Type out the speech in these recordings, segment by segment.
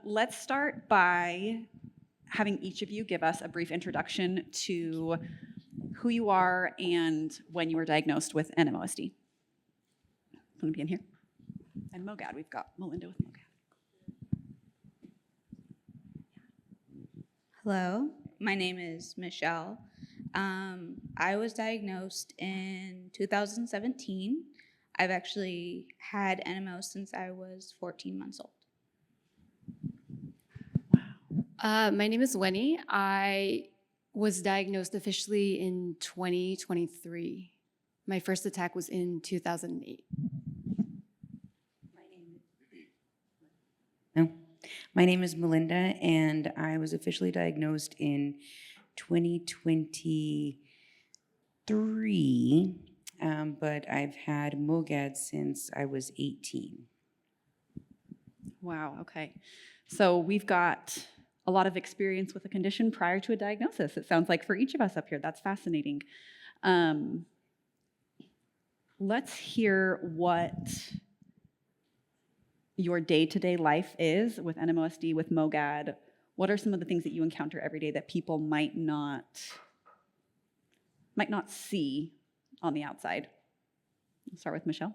Let's start by having each of you give us a brief introduction to who you are and when you were diagnosed with NMOSD. Want to be in here? And MOGAD, we've got Melinda with MOGAD. Hello, my name is Michelle. I was diagnosed in 2017. I've actually had NMO since I was 14 months old. My name is Winnie. I was diagnosed officially in 2023. My first attack was in 2008. My name is Melinda, and I was officially diagnosed in 2023, but I've had MOGAD since I was 18. Wow, okay. So we've got a lot of experience with the condition prior to a diagnosis, it sounds like, for each of us up here. That's fascinating. Let's hear what your day-to-day life is with NMOSD, with MOGAD. What are some of the things that you encounter every day that people might not see on the outside? We'll start with Michelle.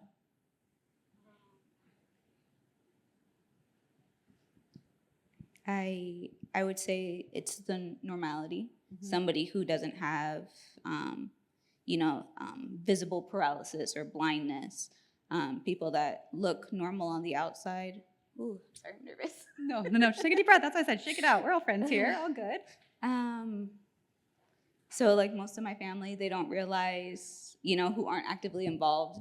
I would say it's the normality. Mm-hmm. Somebody who doesn't have, visible paralysis or blindness. People that look normal on the outside. Ooh, sorry, I'm nervous. No, just take a deep breath. That's what I said. Shake it out. We're all friends here. All good. So like most of my family, they don't realize, who aren't actively involved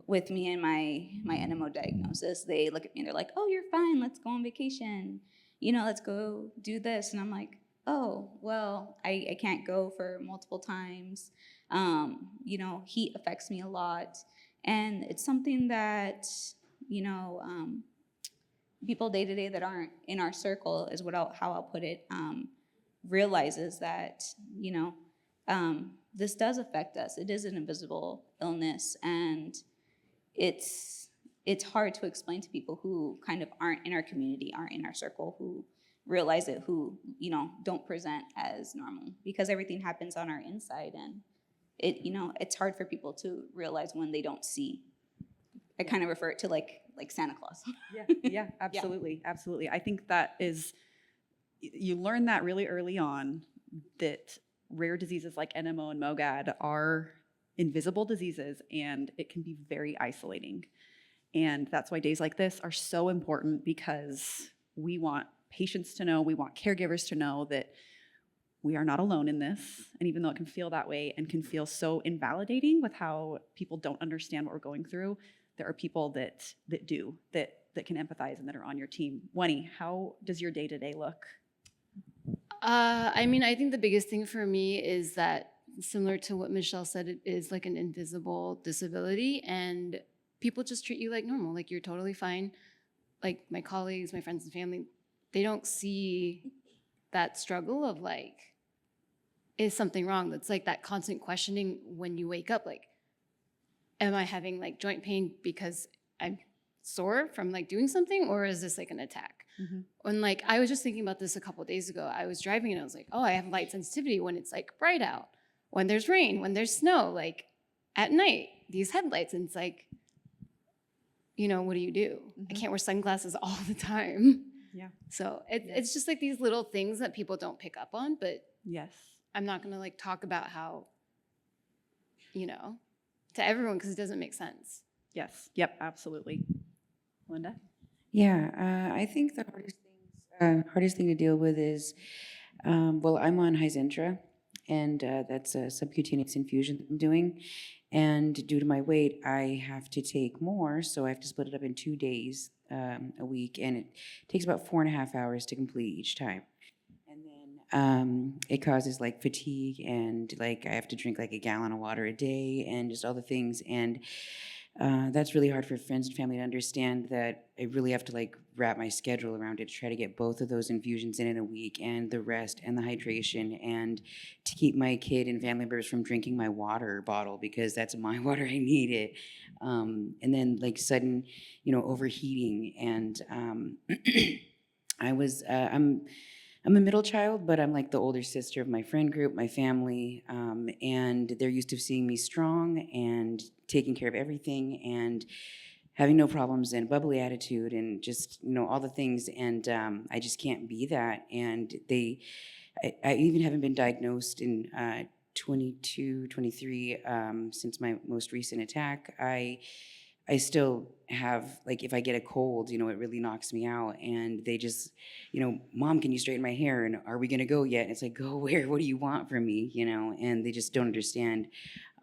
with me and my NMO diagnosis. They look at me and they're like, oh, you're fine. Let's go on vacation. Let's go do this. And I'm like, oh, well, I can't go for multiple times. Heat affects me a lot. And it's something that, people day to day that aren't in our circle is how I'll put it, realizes that, this does affect us. It is an invisible illness, and it's hard to explain to people who kind of aren't in our community, aren't in our circle, who realize it, who, don't present as normal, because everything happens on our inside, and it's hard for people to realize when they don't see. I kind of refer it to like Santa Claus. Yeah, absolutely, yeah. Absolutely. I think that is, you learn that really early on, that rare diseases like NMO and MOGAD are invisible diseases, and it can be very isolating. And that's why days like this are so important, because we want patients to know, we want caregivers to know that we are not alone in this. And even though it can feel that way and can feel so invalidating with how people don't understand what we're going through, there are people that do, that can empathize and that are on your team. Winnie, how does your day-to-day look? I think the biggest thing for me is that, similar to what Michelle said, it is like an invisible disability, and people just treat you like normal, like you're totally fine. Like my colleagues, my friends and family, they don't see that struggle of like, is something wrong? That's like that constant questioning when you wake up, like, am I having like joint pain because I'm sore from like doing something, or is this like an attack? Mm-hmm. And like, I was just thinking about this a couple of days ago. I was driving and I was like, oh, I have light sensitivity when it's like bright out, when there's rain, when there's snow, like at night, these headlights. And it's like, what do you do? Mm-hmm. I can't wear sunglasses all the time. Yeah. So it's just like these little things that people don't pick up on, but yes, I'm not going to like talk about how, to everyone, because it doesn't make sense. Yes. Yep. Absolutely. Linda? Yeah, I think the hardest thing to deal with is, I'm on Hizentra, and that's a subcutaneous infusion that I'm doing. And due to my weight, I have to take more, so I have to split it up in 2 days a week, and it takes about 4.5 hours to complete each time. And then it causes like fatigue, and like I have to drink like a gallon of water a day, and just all the things. And that's really hard for friends and family to understand, that I really have to like wrap my schedule around it to try to get both of those infusions in a week, and the rest and the hydration, and to keep my kid and family members from drinking my water bottle, because that's my water, I need it. And then like sudden, overheating. And I'm a middle child, but I'm like the older sister of my friend group, my family, and they're used to seeing me strong and taking care of everything and having no problems and bubbly attitude and just, all the things. And I just can't be that. And I even haven't been diagnosed in 22, 23 since my most recent attack. I still have, like, if I get a cold, it really knocks me out. And they just, Mom, can you straighten my hair? And are we going to go yet? And it's like, go where? What do you want from me? And they just don't understand.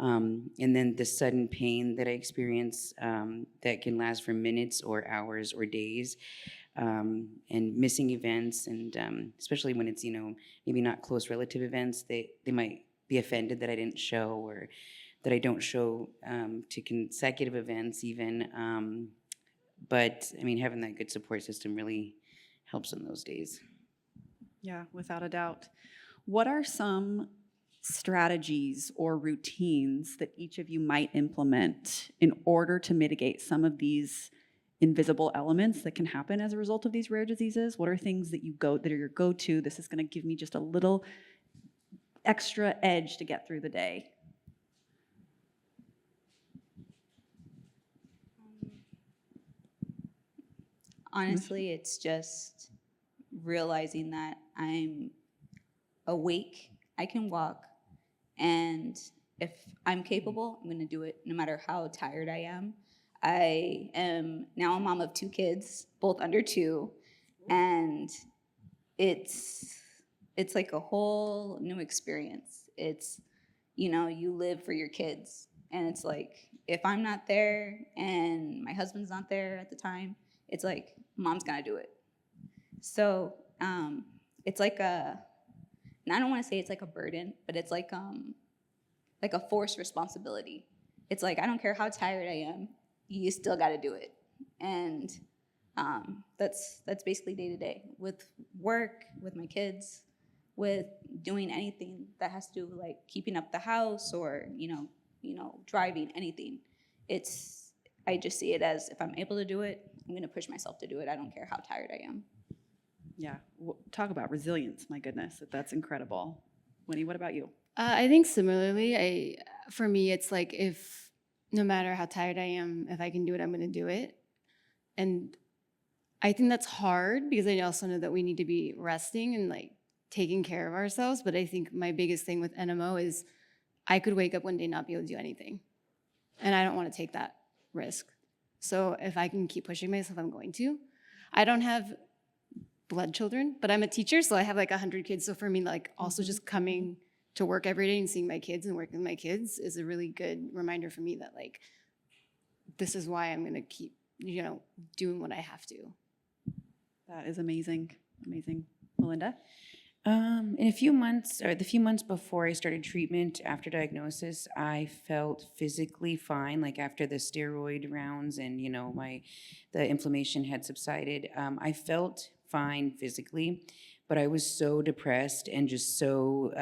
And then the sudden pain that I experience that can last for minutes or hours or days, and missing events. And especially when it's, maybe not close relative events, they might be offended that I didn't show, or that I don't show to consecutive events even. But I mean, having that good support system really helps in those days. Yeah, without a doubt. What are some strategies or routines that each of you might implement in order to mitigate some of these invisible elements that can happen as a result of these rare diseases? What are things that that are your go-to? This is going to give me just a little extra edge to get through the day. Honestly, it's just realizing that I'm awake, I can walk, and if I'm capable, I'm gonna do it no matter how tired I am. I am now a mom of 2 kids, both under 2, and it's like a whole new experience. It's, you live for your kids, and it's like, if I'm not there and my husband's not there at the time, it's like, Mom's gotta do it. So it's like and I don't want to say it's like a burden, but it's like a forced responsibility. It's like, I don't care how tired I am, you still got to do it. And that's basically day to day with work, with my kids, with doing anything that has to do with like keeping up the house, or driving, anything. I just see it as, if I'm able to do it, I'm going to push myself to do it. I don't care how tired I am. Yeah, talk about resilience. My goodness, that's incredible. Winnie, what about you? I think similarly, for me, it's like, if no matter how tired I am, if I can do it, I'm going to do it. And I think that's hard, because I also know that we need to be resting and like taking care of ourselves. But I think my biggest thing with NMO is I could wake up one day and not be able to do anything. And I don't want to take that risk. So if I can keep pushing myself, I'm going to. I don't have blood children, but I'm a teacher, so I have like 100 kids. So for me, like, also just coming to work every day and seeing my kids and working with my kids is a really good reminder for me that, like, this is why I'm going to keep, doing what I have to. That is amazing. Amazing. Melinda? In a few months, or the few months before I started treatment after diagnosis, I felt physically fine. Like after the steroid rounds and, the inflammation had subsided, I felt fine physically, but I was so depressed and just so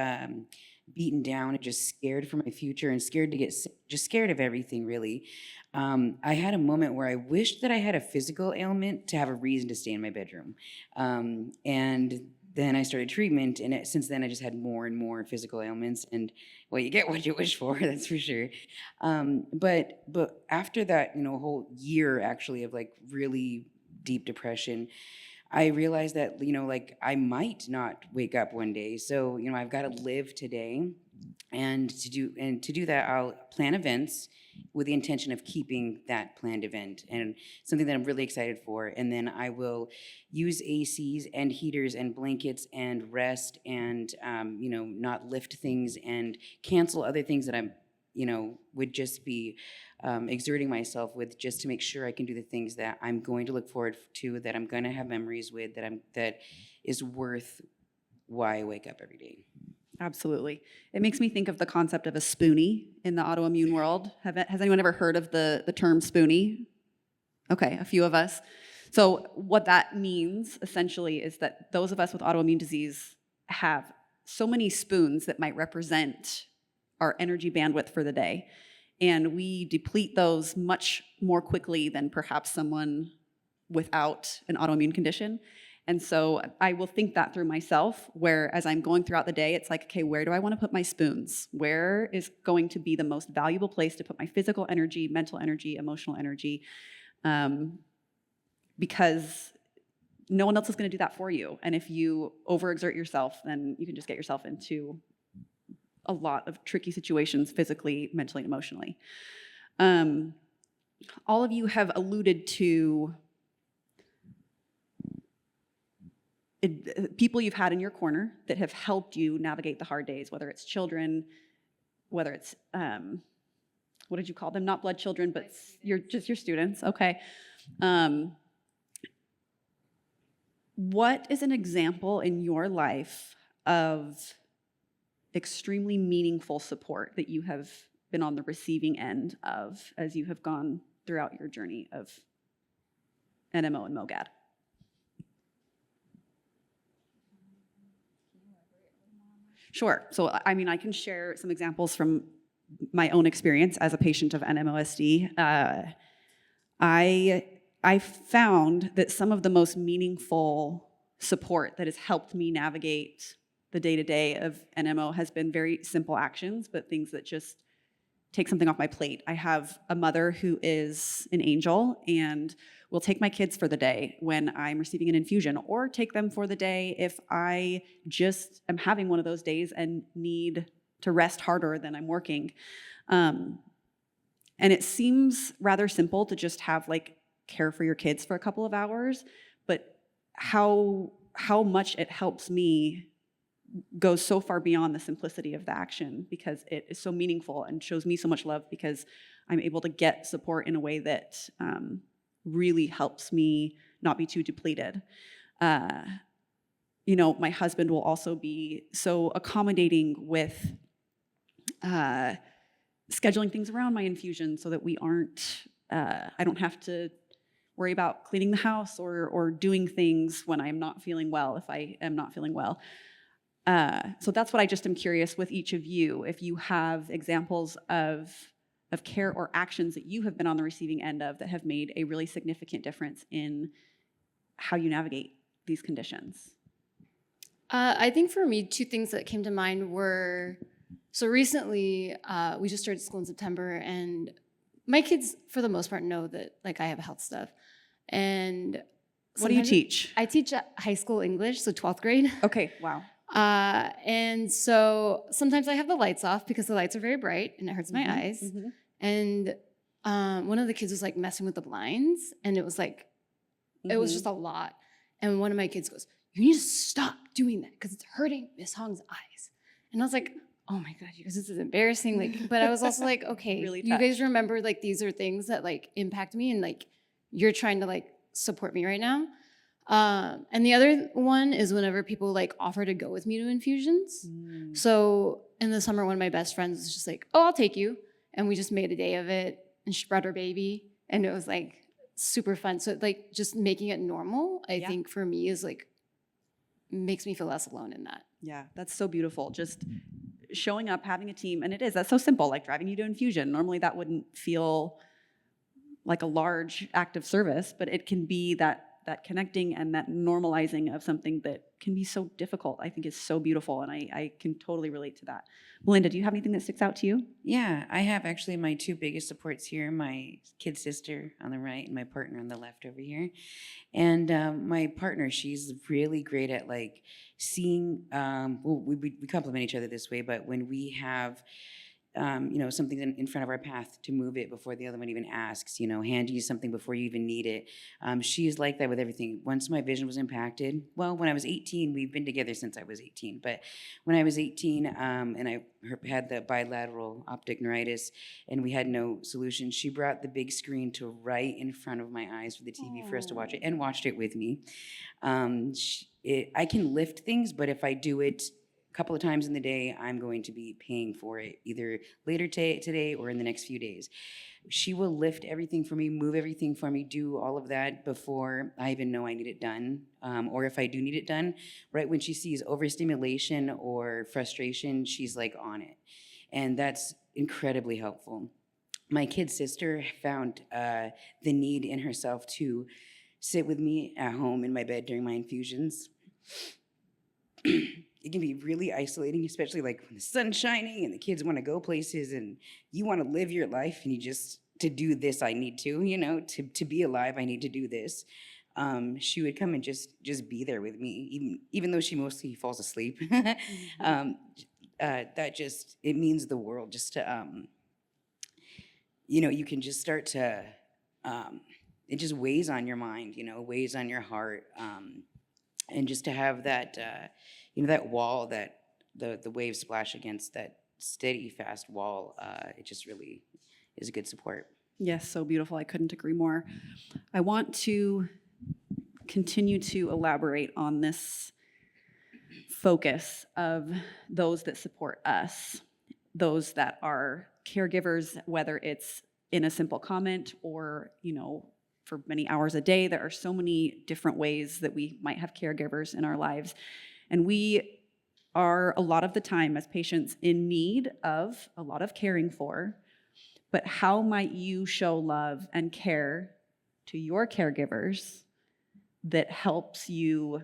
beaten down and just scared for my future and scared to get sick, just scared of everything, really. I had a moment where I wished that I had a physical ailment to have a reason to stay in my bedroom. And then I started treatment, and since then I just had more and more physical ailments. And well, you get what you wish for, that's for sure. But after that, whole year actually of like really deep depression, I realized that, like, I might not wake up one day. So, I've got to live today. And to do that, I'll plan events with the intention of keeping that planned event, and something that I'm really excited for. And then I will use ACs and heaters and blankets and rest and, not lift things and cancel other things that I'm, would just be exerting myself with, just to make sure I can do the things that I'm going to look forward to, that I'm going to have memories with, that is worth why I wake up every day. Absolutely. It makes me think of the concept of a spoonie in the autoimmune world. Has anyone ever heard of the term spoonie? Okay, a few of us. So what that means essentially is that those of us with autoimmune disease have so many spoons that might represent our energy bandwidth for the day. And we deplete those much more quickly than perhaps someone without an autoimmune condition. And so I will think that through myself, where as I'm going throughout the day, it's like, okay, where do I want to put my spoons? Where is going to be the most valuable place to put my physical energy, mental energy, emotional energy? Because no one else is going to do that for you. And if you overexert yourself, then you can just get yourself into a lot of tricky situations physically, mentally, and emotionally. All of you have alluded to people you've had in your corner that have helped you navigate the hard days, whether it's children, whether it's, what did you call them? Not blood children, but just your students. Okay. What is an example in your life of extremely meaningful support that you have been on the receiving end of as you have gone throughout your journey of NMO and MOGAD? Sure. So, I mean, I can share some examples from my own experience as a patient of NMOSD. I found that some of the most meaningful support that has helped me navigate the day-to-day of NMO has been very simple actions, but things that just take something off my plate. I have a mother who is an angel and will take my kids for the day when I'm receiving an infusion, or take them for the day if I just am having one of those days and need to rest harder than I'm working. And it seems rather simple to just have like care for your kids for a couple of hours, but how much it helps me goes so far beyond the simplicity of the action, because it is so meaningful and shows me so much love, because I'm able to get support in a way that really helps me not be too depleted. You know, my husband will also be so accommodating with scheduling things around my infusion so that we aren't, I don't have to worry about cleaning the house or doing things when I'm not feeling well, if I am not feeling well. So that's what I just am curious with each of you, if you have examples of care or actions that you have been on the receiving end of that have made a really significant difference in how you navigate these conditions. I think for me, two things that came to mind were, so recently we just started school in September, and my kids, for the most part, know that like I have health stuff. And what do you teach? I teach high school English, so 12th grade. Okay, wow. And so sometimes I have the lights off because the lights are very bright and it hurts my eyes. Mm-hmm. And one of the kids was like messing with the blinds, and it was like, it was just a lot. And one of my kids goes, "You need to stop doing that because it's hurting Miss Hong's eyes." And I was like, oh my God, you guys, this is embarrassing. Like, but I was also like, okay, really you guys remember like these are things that like impact me, and like you're trying to like support me right now. And the other one is whenever people like offer to go with me to infusions. So in the summer, one of my best friends was just like, "Oh, I'll take you." And we just made a day of it, and she brought her baby, and it was like super fun. So like just making it normal, I think for me is like, makes me feel less alone in that. Yeah, that's so beautiful. Just showing up, having a team, and that's so simple, like driving you to infusion. Normally that wouldn't feel like a large act of service, but it can be that connecting and that normalizing of something that can be so difficult, I think is so beautiful, and I can totally relate to that. Melinda, do you have anything that sticks out to you? Yeah, I have actually my two biggest supports here, my kid sister on the right and my partner on the left over here. And my partner, she's really great at like seeing, we complement each other this way, but when we have something in front of our path, to move it before the other one even asks, hand you something before you even need it. She's like that with everything. Once my vision was impacted, well, when I was 18, we've been together since I was 18, but when I was 18 and I had the bilateral optic neuritis and we had no solution, she brought the big screen to right in front of my eyes for the TV for us to watch it, and watched it with me. I can lift things, but if I do it couple of times in the day, I'm going to be paying for it either later today or in the next few days. She will lift everything for me, move everything for me, do all of that before I even know I need it done. Or if I do need it done, right when she sees overstimulation or frustration, she's like on it. And that's incredibly helpful. My kid sister found the need in herself to sit with me at home in my bed during my infusions. It can be really isolating, especially like when the sun's shining and the kids want to go places and you want to live your life and you just, to do this, I need to, you know, to be alive, I need to do this. She would come and just be there with me, even though she mostly falls asleep. That just, it means the world just to, you know, you can just start to, it just weighs on your mind, you know, weighs on your heart. And just to have that, you know, that wall that the waves splash against, that steady, fast wall, it just really is a good support. Yes, so beautiful. I couldn't agree more. I want to continue to elaborate on this focus of those that support us, those that are caregivers, whether it's in a simple comment or, you know, for many hours a day. There are so many different ways that we might have caregivers in our lives. And we are a lot of the time as patients in need of a lot of caring for. But how might you show love and care to your caregivers that helps you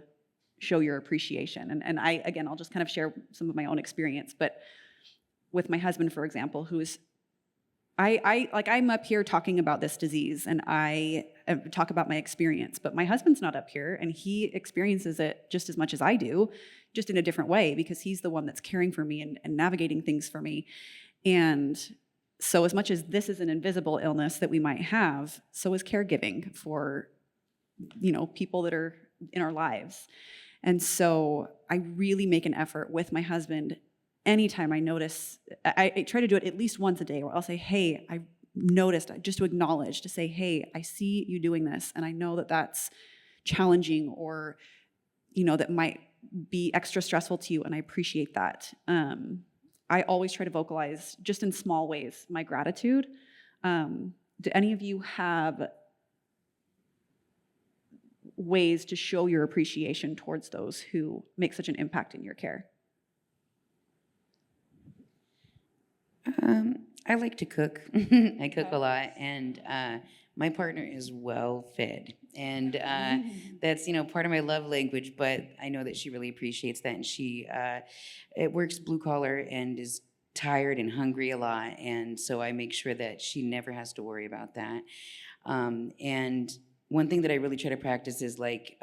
show your appreciation? And I, again, I'll just kind of share some of my own experience. But with my husband, for example, who is I'm up here talking about this disease and I talk about my experience, but my husband's not up here and he experiences it just as much as I do, just in a different way, because he's the one that's caring for me and navigating things for me. And so as much as this is an invisible illness that we might have, so is caregiving for, you know, people that are in our lives. And so I really make an effort with my husband. Anytime I notice, I try to do it at least once a day where I'll say, hey, I noticed, just to acknowledge, to say, hey, I see you doing this, and I know that that's challenging or, you know, that might be extra stressful to you, and I appreciate that. I always try to vocalize, just in small ways, my gratitude. Do any of you have ways to show your appreciation towards those who make such an impact in your care? I like to cook. I cook a lot, and my partner is well fed, and that's, you know, part of my love language. But I know that she really appreciates that, and she it works blue collar and is tired and hungry a lot, and so I make sure that she never has to worry about that. And one thing that I really try to practice is like.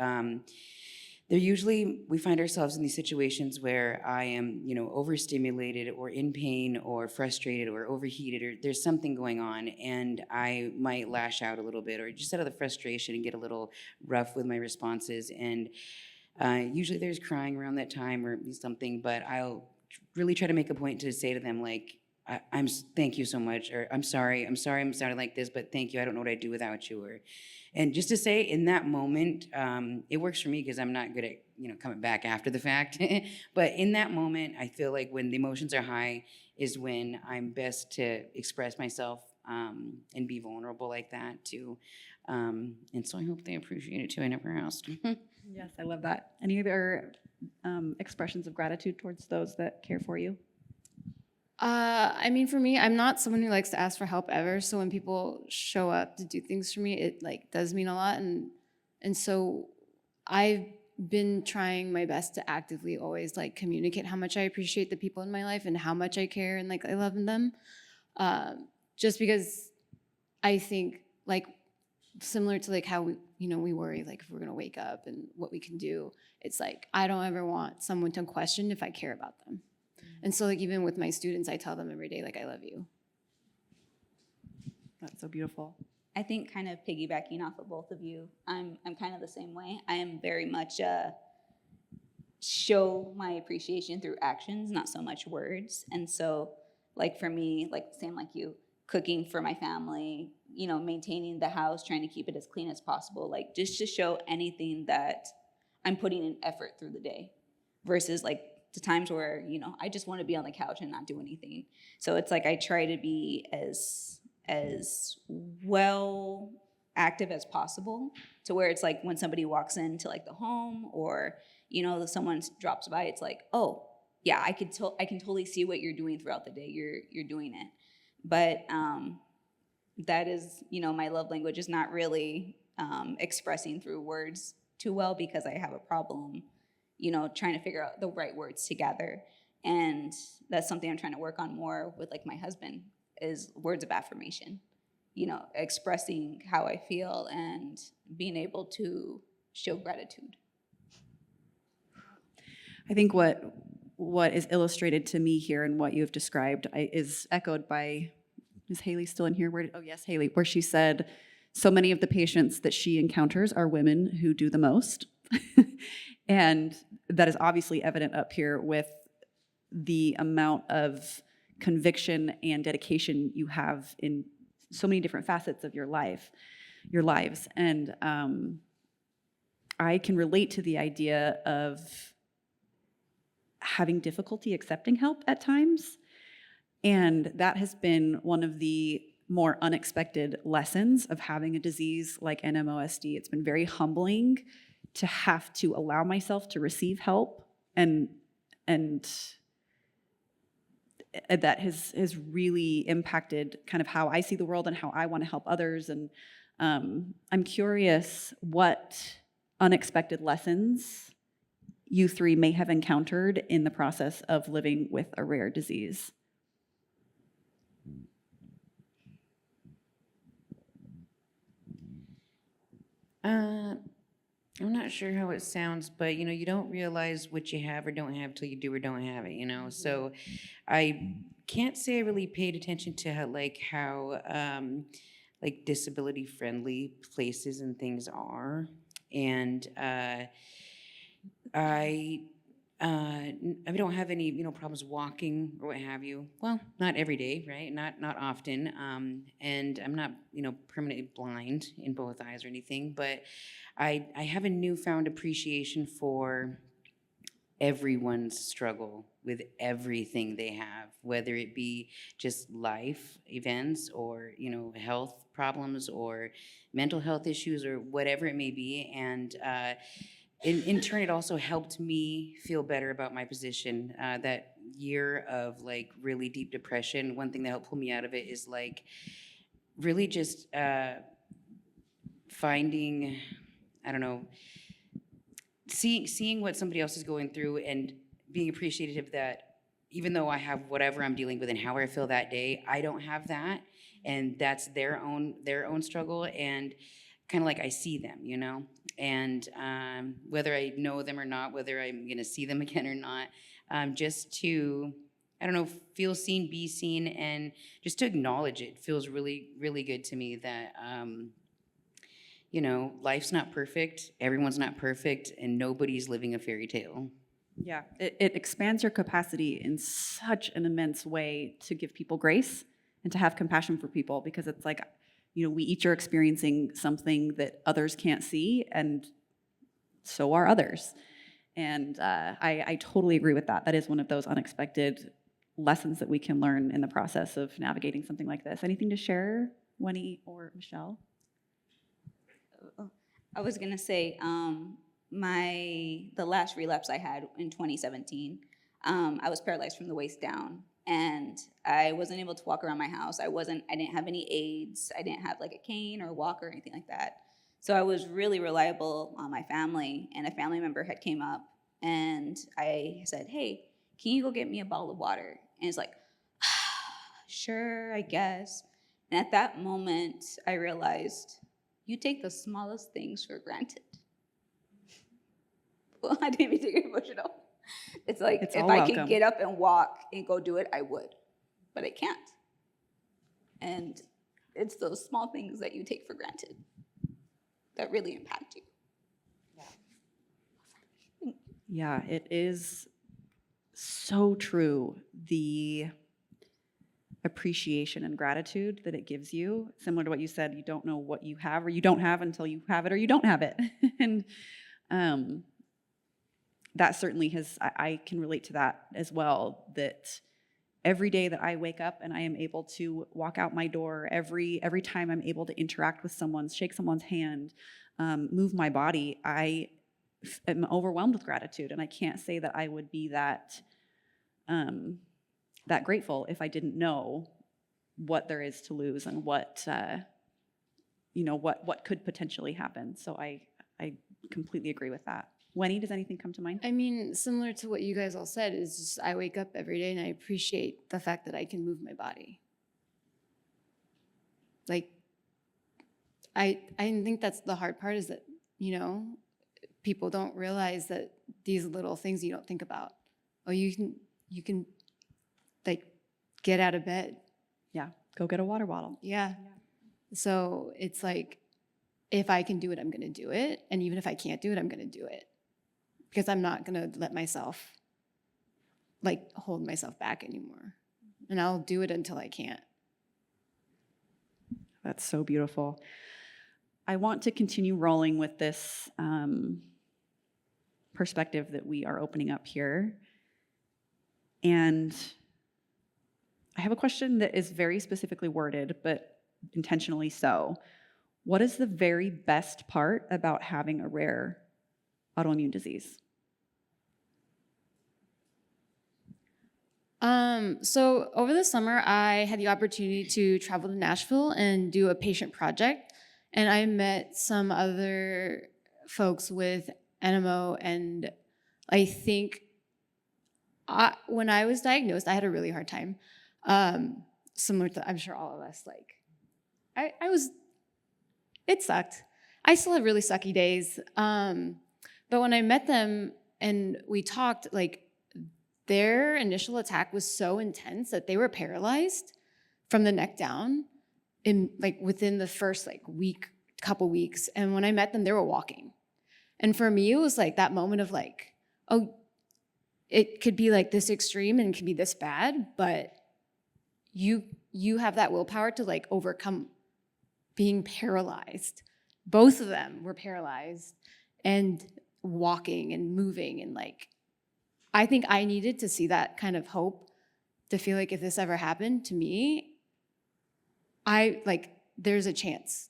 We find ourselves in these situations where I am, you know, overstimulated or in pain or frustrated or overheated, or there's something going on, and I might lash out a little bit or just out of the frustration and get a little rough with my responses. And usually there's crying around that time or something, but I'll really try to make a point to say to them, like, thank you so much, or I'm sorry I'm sounding like this, but thank you, I don't know what I'd do without you, and just to say in that moment, it works for me because I'm not good at, you know, coming back after the fact. But in that moment, I feel like when the emotions are high is when I'm best to express myself and be vulnerable like that too. And so I hope they appreciate it too. I never asked. Yes, I love that. Any other expressions of gratitude towards those that care for you? I mean, for me, I'm not someone who likes to ask for help ever. So when people show up to do things for me, it like does mean a lot. And so I've been trying my best to actively always like communicate how much I appreciate the people in my life and how much I care and like I love them. Just because I think like similar to like how we worry like if we're gonna wake up and what we can do. It's like I don't ever want someone to question if I care about them. And so like even with my students, I tell them every day, like, I love you. That's so beautiful. I think kind of piggybacking off of both of you, I'm kind of the same way. I am very much show my appreciation through actions, not so much words. And so like for me, like same like you, cooking for my family, you know, maintaining the house, trying to keep it as clean as possible, like just to show anything that I'm putting in effort through the day versus like to times where, you know, I just want to be on the couch and not do anything. So it's like I try to be as well active as possible, to where it's like when somebody walks into like the home, or, you know, someone drops by, it's like, oh yeah, I can totally see what you're doing throughout the day. You're doing it. But that is, you know, my love language is not really expressing through words too well, because I have a problem, you know, trying to figure out the right words together. And that's something I'm trying to work on more with like my husband, is words of affirmation, you know, expressing how I feel and being able to show gratitude. I think what is illustrated to me here and what you have described is echoed by, is Haley still in here? Oh yes, Haley, where she said, so many of the patients that she encounters are women who do the most. And that is obviously evident up here with the amount of conviction and dedication you have in so many different facets of your lives. And I can relate to the idea of having difficulty accepting help at times. And that has been one of the more unexpected lessons of having a disease like NMOSD. It's been very humbling to have to allow myself to receive help, and that has really impacted kind of how I see the world and how I want to help others. And I'm curious what unexpected lessons you three may have encountered in the process of living with a rare disease. I'm not sure how it sounds, but you know, you don't realize what you have or don't have till you do or don't have it, you know? So I can't say I really paid attention to how disability friendly places and things are. And I don't have any, you know, problems walking or what have you. Well, not every day, right? Not often. And I'm not, you know, permanently blind in both eyes or anything, but I have a newfound appreciation for everyone's struggle with everything they have, whether it be just life events or, you know, health problems or mental health issues or whatever it may be. And in turn, it also helped me feel better about my position. That year of like really deep depression, one thing that helped pull me out of it is like really just finding, I don't know, seeing what somebody else is going through and being appreciative that even though I have whatever I'm dealing with and how I feel that day, I don't have that, and that's their own struggle, and kind of like I see them, you know, and whether I know them or not, whether I'm gonna see them again or not, just to, I don't know, feel seen, be seen, and just to acknowledge it feels really, really good to me that, you know, life's not perfect, everyone's not perfect, and nobody's living a fairy tale. Yeah, it expands your capacity in such an immense way to give people grace and to have compassion for people, because it's like, you know, we each are experiencing something that others can't see, and so are others. And I totally agree with that. That is one of those unexpected lessons that we can learn in the process of navigating something like this. Anything to share, Winnie or Michelle? I was gonna say, the last relapse I had in 2017, I was paralyzed from the waist down, and I wasn't able to walk around my house. I didn't have any aids. I didn't have like a cane or a walker or anything like that. So I was really reliable on my family, and a family member had came up, and I said, hey, can you go get me a bottle of water? And it's like, sure, I guess. And at that moment, I realized, you take the smallest things for granted. Well, I didn't mean to get emotional. It's like, if I could get up and walk and go do it, I would, but I can't. And it's those small things that you take for granted that really impact you. Yeah, it is so true. The appreciation and gratitude that it gives you, similar to what you said, you don't know what you have or you don't have until you have it or you don't have it. And that certainly has, I can relate to that as well, that every day that I wake up and I am able to walk out my door, every time I'm able to interact with someone, shake someone's hand, move my body, I am overwhelmed with gratitude. And I can't say that I would be that grateful if I didn't know what there is to lose and what could potentially happen. So I completely agree with that. Wendy, does anything come to mind? I mean, similar to what you guys all said, is just I wake up every day and I appreciate the fact that I can move my body. Like, I think that's the hard part, is that, you know, people don't realize that these little things you don't think about. Oh, you can like get out of bed. Yeah, go get a water bottle. Yeah. So it's like, if I can do it, I'm going to do it. And even if I can't do it, I'm going to do it. Because I'm not going to let myself, like, hold myself back anymore. And I'll do it until I can't. That's so beautiful. I want to continue rolling with this perspective that we are opening up here. And I have a question that is very specifically worded, but intentionally so. What is the very best part about having a rare autoimmune disease? So over the summer, I had the opportunity to travel to Nashville and do a patient project. And I met some other folks with NMO, and I think when I was diagnosed, I had a really hard time. Similar to, I'm sure all of us, like, it sucked. I still have really sucky days. But when I met them and we talked, like, their initial attack was so intense that they were paralyzed from the neck down in, like, within the first, like, couple weeks. And when I met them, they were walking. And for me, it was like that moment of, like, oh, it could be like this extreme and it could be this bad, but you have that willpower to, like, overcome being paralyzed. Both of them were paralyzed and walking and moving, and, like, I think I needed to see that kind of hope to feel like if this ever happened to me, there's a chance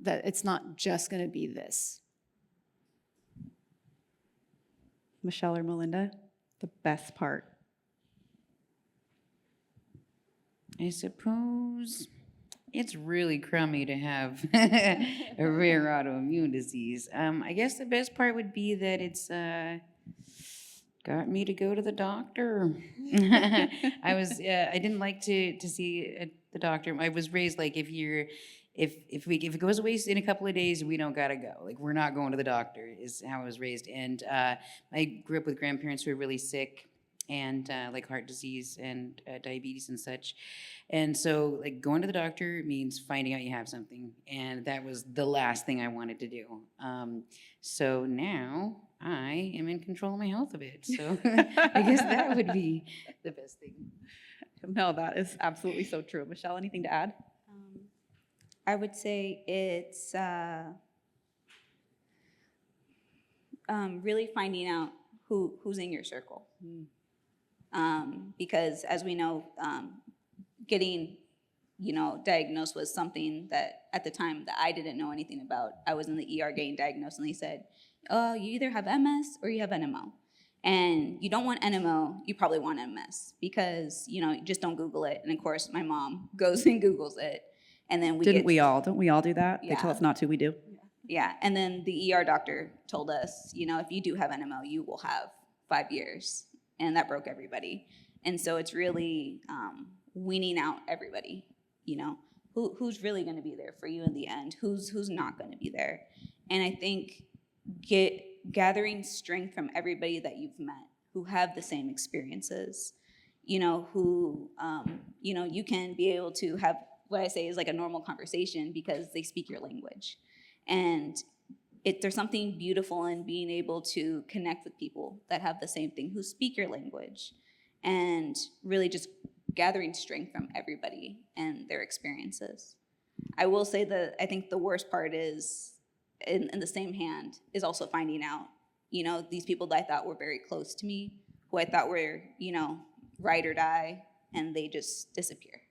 that it's not just going to be this. Michelle or Melinda, the best part? I suppose it's really crummy to have a rare autoimmune disease. I guess the best part would be that it's got me to go to the doctor. I didn't like to see the doctor. I was raised like, if it goes away in a couple of days, we don't gotta go. Like, we're not going to the doctor, is how I was raised. And I grew up with grandparents who were really sick, and like heart disease and diabetes and such. And so, like, going to the doctor means finding out you have something. And that was the last thing I wanted to do. So now I am in control of my health a bit. So I guess that would be the best thing. No, that is absolutely so true. Michelle, anything to add? I would say it's really finding out who's in your circle. Because as we know, getting, diagnosed was something that at the time that I didn't know anything about. I was in the ER getting diagnosed, and they said, oh, you either have MS or you have NMO. And you don't want NMO, you probably want MS, because, you just don't Google it. And of course, my mom goes and Googles it. And then Don't we all do that? Yeah. They tell us not to, we do. Yeah, and then the ER doctor told us, if you do have NMO, you will have 5 years. And that broke everybody. And so it's really weaning out everybody, who's really going to be there for you in the end, who's not going to be there. And I think gathering strength from everybody that you've met who have the same experiences, who, you can be able to have what I say is like a normal conversation because they speak your language. And there's something beautiful in being able to connect with people that have the same thing, who speak your language, and really just gathering strength from everybody and their experiences. I will say that I think the worst part is, in the same hand, is also finding out you know, these people that I thought were very close to me, who I thought were, you know, ride or die, and they just disappear.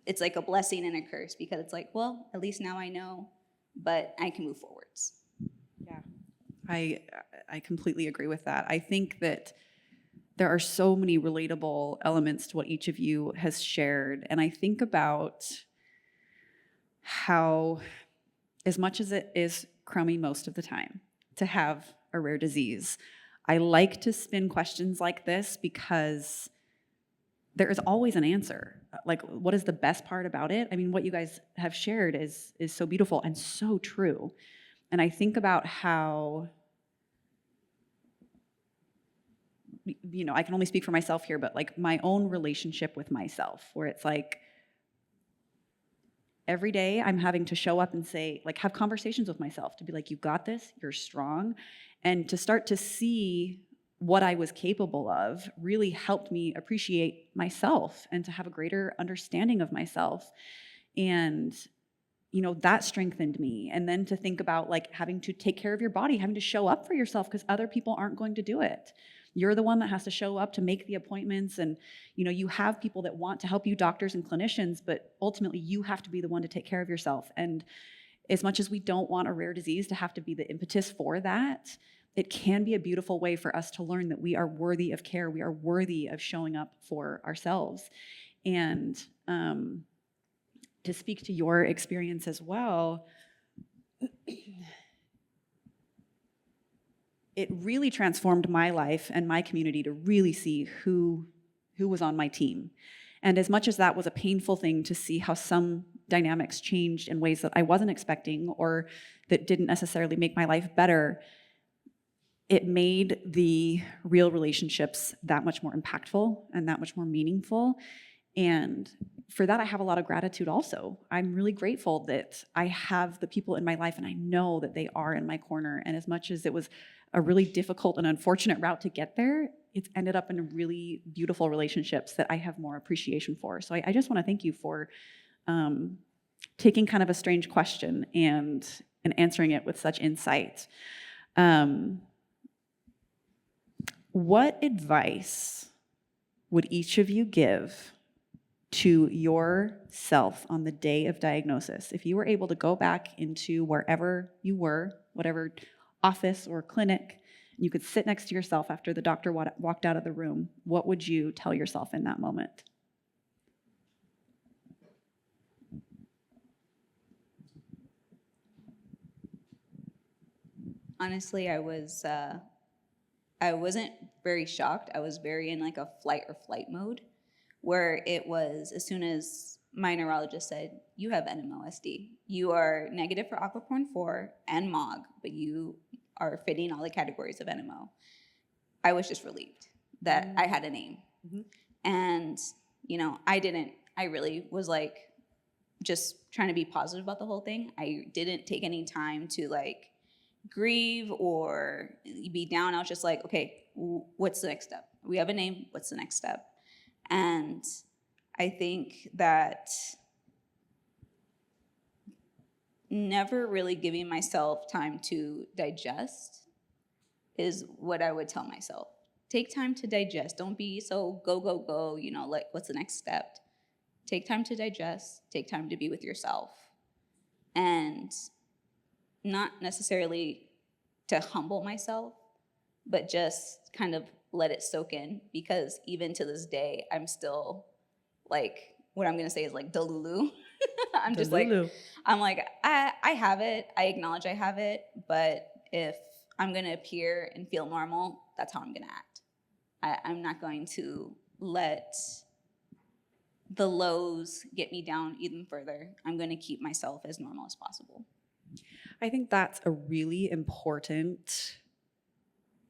It's like a blessing and a curse, because it's like, well, at least now I know, but I can move forwards. Yeah, I completely agree with that. I think that there are so many relatable elements to what each of you has shared. And I think about how, as much as it is crummy most of the time to have a rare disease, I like to spin questions like this because there is always an answer. Like, what is the best part about it? I mean, what you guys have shared is so beautiful and so true. And I think about how, you know, I can only speak for myself here, but like my own relationship with myself, where it's like every day I'm having to show up and say, like, have conversations with myself to be like, you got this, you're strong. And to start to see what I was capable of really helped me appreciate myself and to have a greater understanding of myself. And, you know, that strengthened me. And then to think about like having to take care of your body, having to show up for yourself because other people aren't going to do it. You're the one that has to show up to make the appointments. And, you know, you have people that want to help you, doctors and clinicians, but ultimately you have to be the one to take care of yourself. And as much as we don't want a rare disease to have to be the impetus for that, it can be a beautiful way for us to learn that we are worthy of care. We are worthy of showing up for ourselves. And to speak to your experience as well, it really transformed my life and my community to really see who was on my team. And as much as that was a painful thing to see how some dynamics changed in ways that I wasn't expecting or that didn't necessarily make my life better, it made the real relationships that much more impactful and that much more meaningful. And for that, I have a lot of gratitude also. I'm really grateful that I have the people in my life and I know that they are in my corner. And as much as it was a really difficult and unfortunate route to get there, it's ended up in really beautiful relationships that I have more appreciation for. So I just want to thank you for taking kind of a strange question and answering it with such insight. What advice would each of you give to yourself on the day of diagnosis? If you were able to go back into wherever you were, whatever office or clinic, and you could sit next to yourself after the doctor walked out of the room, what would you tell yourself in that moment? Honestly, I wasn't very shocked. I was very in like a flight or flight mode, where it was as soon as my neurologist said, you have NMOSD. You are negative for aquaportin 4 and MOG, but you are fitting all the categories of NMO. I was just relieved that I had a name. Mm-hmm. And, you know, I really was like just trying to be positive about the whole thing. I didn't take any time to like grieve or be down. I was just like, okay, what's the next step? We have a name, what's the next step? And I think that never really giving myself time to digest is what I would tell myself. Take time to digest. Don't be so go, go, go, you know, like what's the next step? Take time to digest, take time to be with yourself. And not necessarily to humble myself, but just kind of let it soak in, because even to this day, I'm still like, what I'm gonna say is like delulu. I'm just like, I'm like, I have it, I acknowledge I have it, but if I'm gonna appear and feel normal, that's how I'm gonna act. I'm not going to let the lows get me down even further. I'm gonna keep myself as normal as possible. I think that's a really important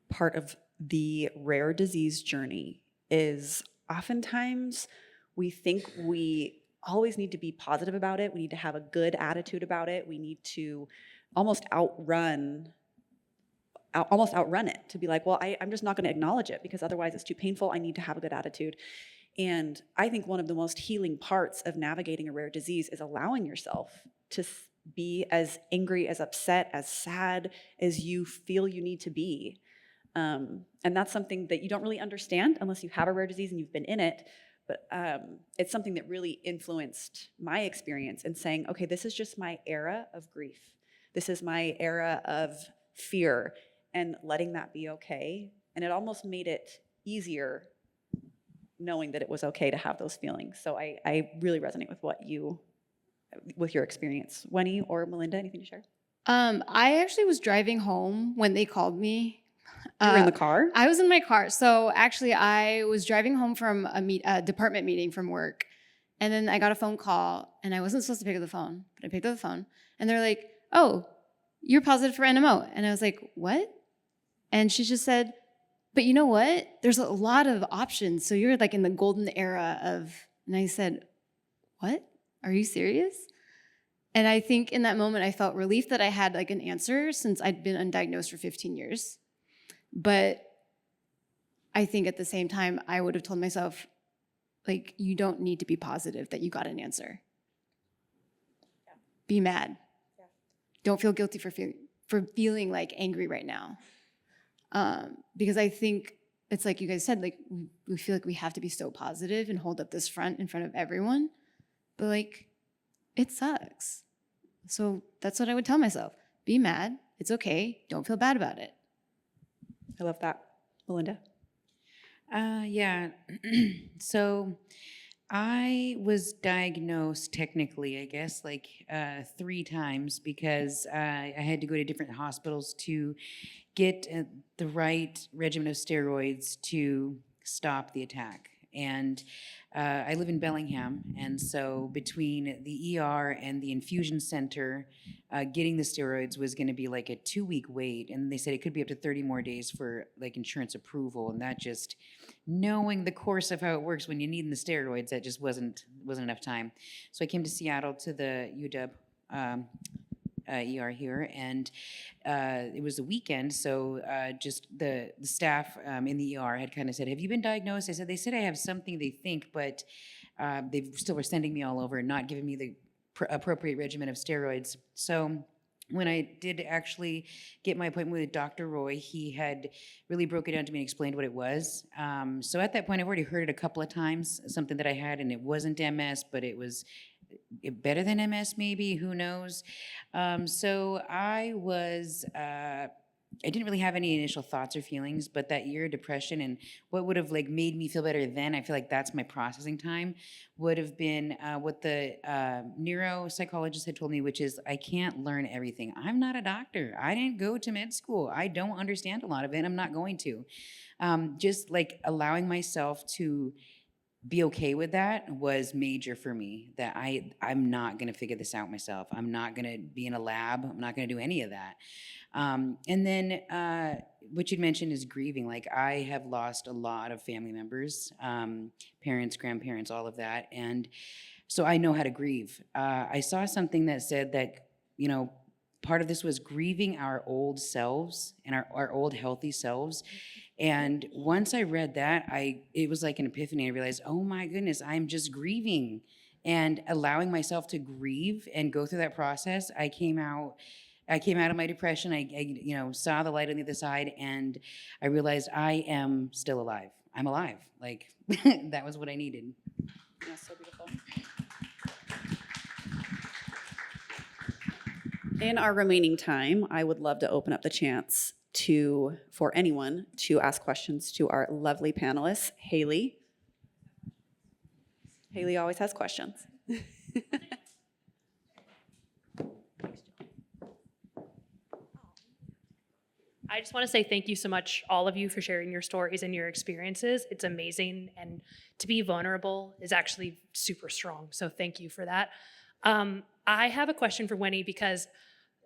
part of the rare disease journey. Is oftentimes we think we always need to be positive about it. We need to have a good attitude about it. We need to almost outrun it, to be like, well, I'm just not going to acknowledge it because otherwise it's too painful. I need to have a good attitude. And I think one of the most healing parts of navigating a rare disease is allowing yourself be as angry, as upset, as sad as you feel you need to be. And that's something that you don't really understand unless you have a rare disease and you've been in it. But it's something that really influenced my experience in saying, okay, this is just my era of grief. This is my era of fear, and letting that be okay. And it almost made it easier knowing that it was okay to have those feelings. So I really resonate with your experience. Wenny or Melinda, anything to share? I actually was driving home when they called me. You were in the car? I was in my car. So actually, I was driving home from a department meeting from work. And then I got a phone call, and I wasn't supposed to pick up the phone, but I picked up the phone. And they're like, oh, you're positive for NMO. And I was like, what? And she just said, but you know what? There's a lot of options. So you're like in the golden era of, and I said, what? Are you serious? And I think in that moment, I felt relief that I had like an answer since I'd been undiagnosed for 15 years. But I think at the same time, I would have told myself, like, you don't need to be positive that you got an answer. Yeah. Be mad. Yeah. Don't feel guilty for feeling like angry right now. Because I think it's like you guys said, like we feel like we have to be so positive and hold up this front in front of everyone. But like, it sucks. So that's what I would tell myself. Be mad. It's okay. Don't feel bad about it. I love that. Melinda? Yeah. So I was diagnosed technically, I guess, like 3 times because I had to go to different hospitals to get the right regimen of steroids to stop the attack. And I live in Bellingham, and so between the ER and the infusion center, getting the steroids was going to be like a 2-week wait, and they said it could be up to 30 more days for like insurance approval, and that just, knowing the course of how it works when you need the steroids, that just wasn't enough time. So I came to Seattle to the UW ER here, and it was a weekend, so just the staff in the ER had kind of said, have you been diagnosed? I said, they said I have something they think, but they still were sending me all over and not giving me the appropriate regimen of steroids. So when I did actually get my appointment with Dr. Roy, he had really broke it down to me and explained what it was. So at that point, I've already heard it a couple of times, something that I had, and it wasn't MS, but it was better than MS maybe, who knows. So I was, I didn't really have any initial thoughts or feelings, but that year of depression and what would have like made me feel better then, I feel like that's my processing time, would have been what the neuropsychologist had told me, which is I can't learn everything. I'm not a doctor. I didn't go to med school. I don't understand a lot of it. I'm not going to. Just like allowing myself to be okay with that was major for me, that I'm not going to figure this out myself. I'm not going to be in a lab. I'm not going to do any of that. And then what you'd mentioned is grieving. Like I have lost a lot of family members, parents, grandparents, all of that. And so I know how to grieve. I saw something that said that, you know, part of this was grieving our old selves and our old healthy selves. And once I read that, it was like an epiphany. I realized, oh my goodness, I'm just grieving and allowing myself to grieve and go through that process. I came out of my depression. I saw the light on the other side, and I realized I am still alive. I'm alive. Like that was what I needed. Yeah, so beautiful. In our remaining time, I would love to open up the chance for anyone to ask questions to our lovely panelists. Haley. Haley always has questions. I just want to say thank you so much, all of you, for sharing your stories and your experiences. It's amazing, and to be vulnerable is actually super strong, so thank you for that. I have a question for Wenny, because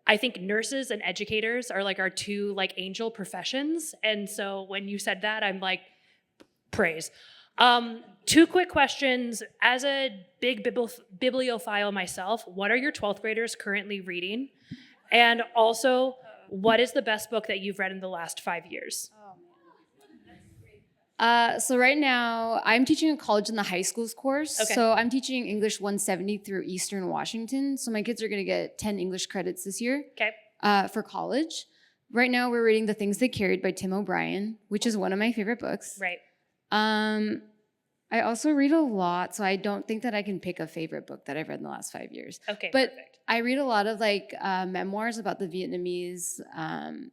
I think nurses and educators are like our 2 like angel professions. And so when you said that, I'm like, praise. 2 quick questions. As a big bibliophile myself, what are your 12th graders currently reading? And also, what is the best book that you've read in the last 5 years? So right now, I'm teaching a college in the high schools course. Okay. So I'm teaching English 170 through Eastern Washington. So my kids are going to get 10 English credits this year Okay. for college. Right now, we're reading The Things They Carried by Tim O'Brien, which is one of my favorite books. Right. I also read a lot, so I don't think that I can pick a favorite book that I've read in the last 5 years. Okay. But Perfect. I read a lot of like memoirs about the Vietnamese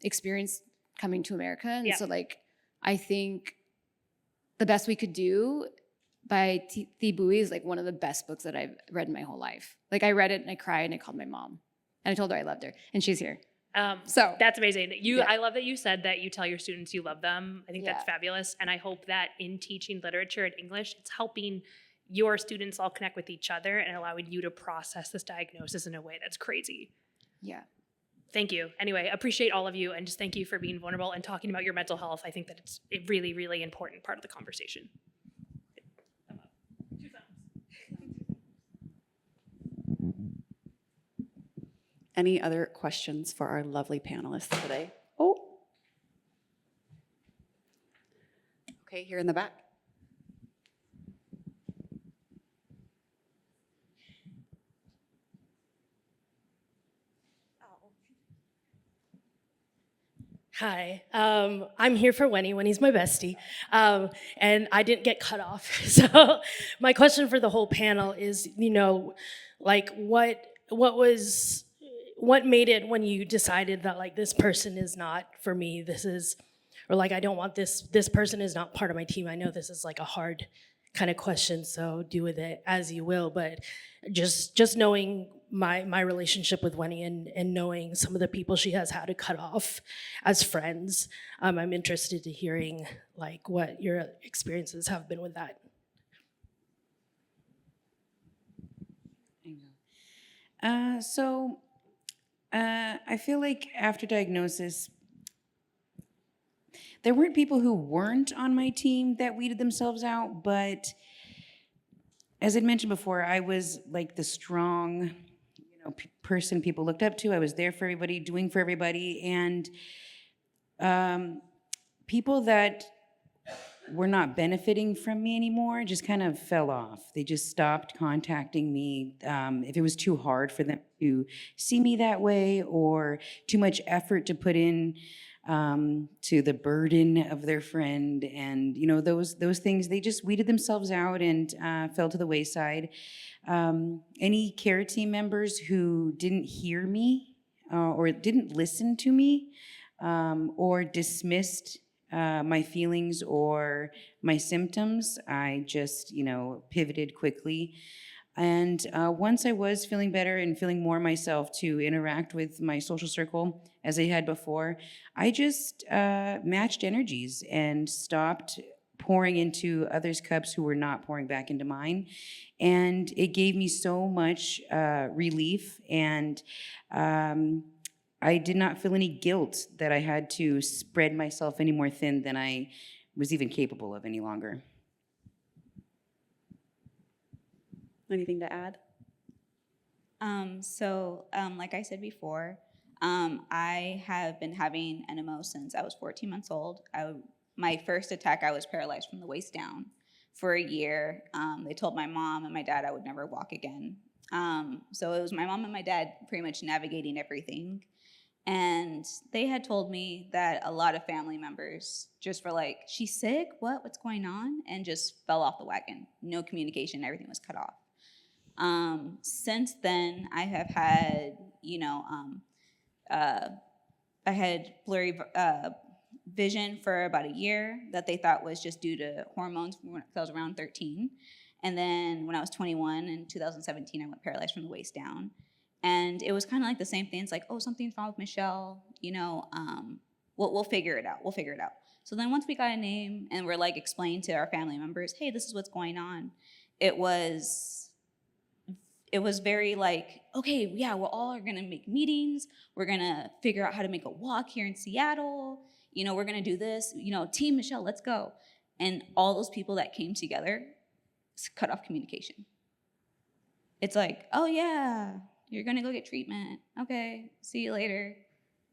experience coming to America. And Yeah. so like, I think The Best We Could Do by Thi Bui is like one of the best books that I've read in my whole life. Like I read it and I cried and I called my mom and I told her I loved her and she's here. So That's amazing. Yeah. I love that you said that you tell your students you love them. I think that's Yeah. fabulous. And I hope that in teaching literature and English, it's helping your students all connect with each other and allowing you to process this diagnosis in a way that's crazy. yeah. Thank you. Anyway, appreciate all of you and just thank you for being vulnerable and talking about your mental health. I think that it's a really, really important part of the conversation. Any other questions for our lovely panelists today? Oh. Okay, here in the back. Hi, I'm here for Winnie. Winnie's my bestie, and I didn't get cut off. So my question for the whole panel is, like what made it when you decided that like this person is not for me, or like I don't want this person is not part of my team. I know this is like a hard kind of question, so do with it as you will, but just knowing my relationship with Winnie and knowing some of the people she has had to cut off as friends, I'm interested to hearing like what your experiences have been with that. I feel like after diagnosis, there weren't people who weren't on my team that weeded themselves out, but as I'd mentioned before, I was like the strong, person people looked up to. I was there for everybody, doing for everybody, and people that were not benefiting from me anymore just kind of fell off. They just stopped contacting me. If it was too hard for them to see me that way or too much effort to put in to the burden of their friend, and those things, they just weeded themselves out and fell to the wayside. Any care team members who didn't hear me or didn't listen to me or dismissed my feelings or my symptoms, I just pivoted quickly. And once I was feeling better and feeling more myself to interact with my social circle as I had before, I just matched energies and stopped pouring into others' cups who were not pouring back into mine. And it gave me so much relief, and I did not feel any guilt that I had to spread myself any more thin than I was even capable of any longer. Anything to add? Like I said before, I have been having NMO since I was 14 months old. My first attack, I was paralyzed from the waist down for a year. They told my mom and my dad I would never walk again. So it was my mom and my dad pretty much navigating everything. And they had told me that a lot of family members just were like, she's sick? What's going on? And just fell off the wagon. No communication, everything was cut off. Since then, I have had, I had blurry vision for about a year that they thought was just due to hormones when I was around 13. And then when I was 21 in 2017, I went paralyzed from the waist down. And it was kind of like the same thing. It's like, oh, something's wrong with Michelle. We'll figure it out. We'll figure it out. So then once we got a name and we're like explained to our family members, hey, this is what's going on. It was very like, okay, yeah, we're all going to make meetings. We're going to figure out how to make a walk here in Seattle. We're going to do this. Team Michelle, let's go. And all those people that came together cut off communication. It's like, oh, yeah, you're going to go get treatment. Okay, see you later.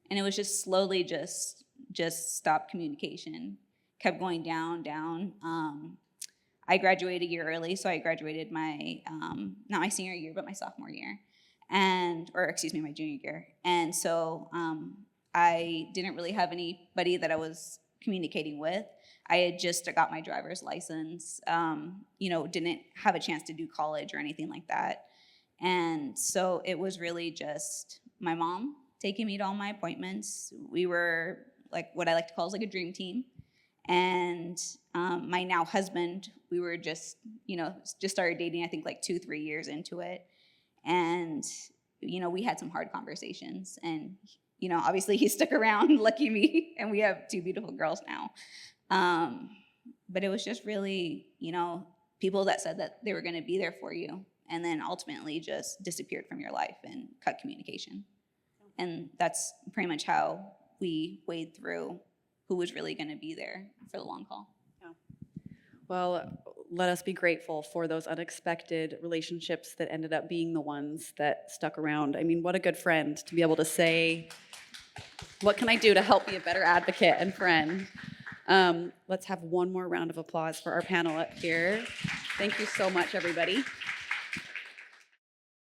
And it was just slowly just stop communication. kept going down, down. I graduated a year early, so I graduated my, not my senior year, but my sophomore year, my junior year. And so I didn't really have anybody that I was communicating with. I had just got my driver's license, didn't have a chance to do college or anything like that. And so it was really just my mom taking me to all my appointments. We were like what I like to call is like a dream team. And my now husband, we were just started dating, I think like 2-3 years into it. And, we had some hard conversations. And, obviously he stuck around, lucky me, and we have 2 beautiful girls now. But it was just really, people that said that they were going to be there for you, and then ultimately just disappeared from your life and cut communication. And that's pretty much how we wade through who was really going to be there for the long haul. Yeah. Well, let us be grateful for those unexpected relationships that ended up being the ones that stuck around. I mean, what a good friend to be able to say, what can I do to help be a better advocate and friend? Let's have one more round of applause for our panel up here. Thank you so much, everybody.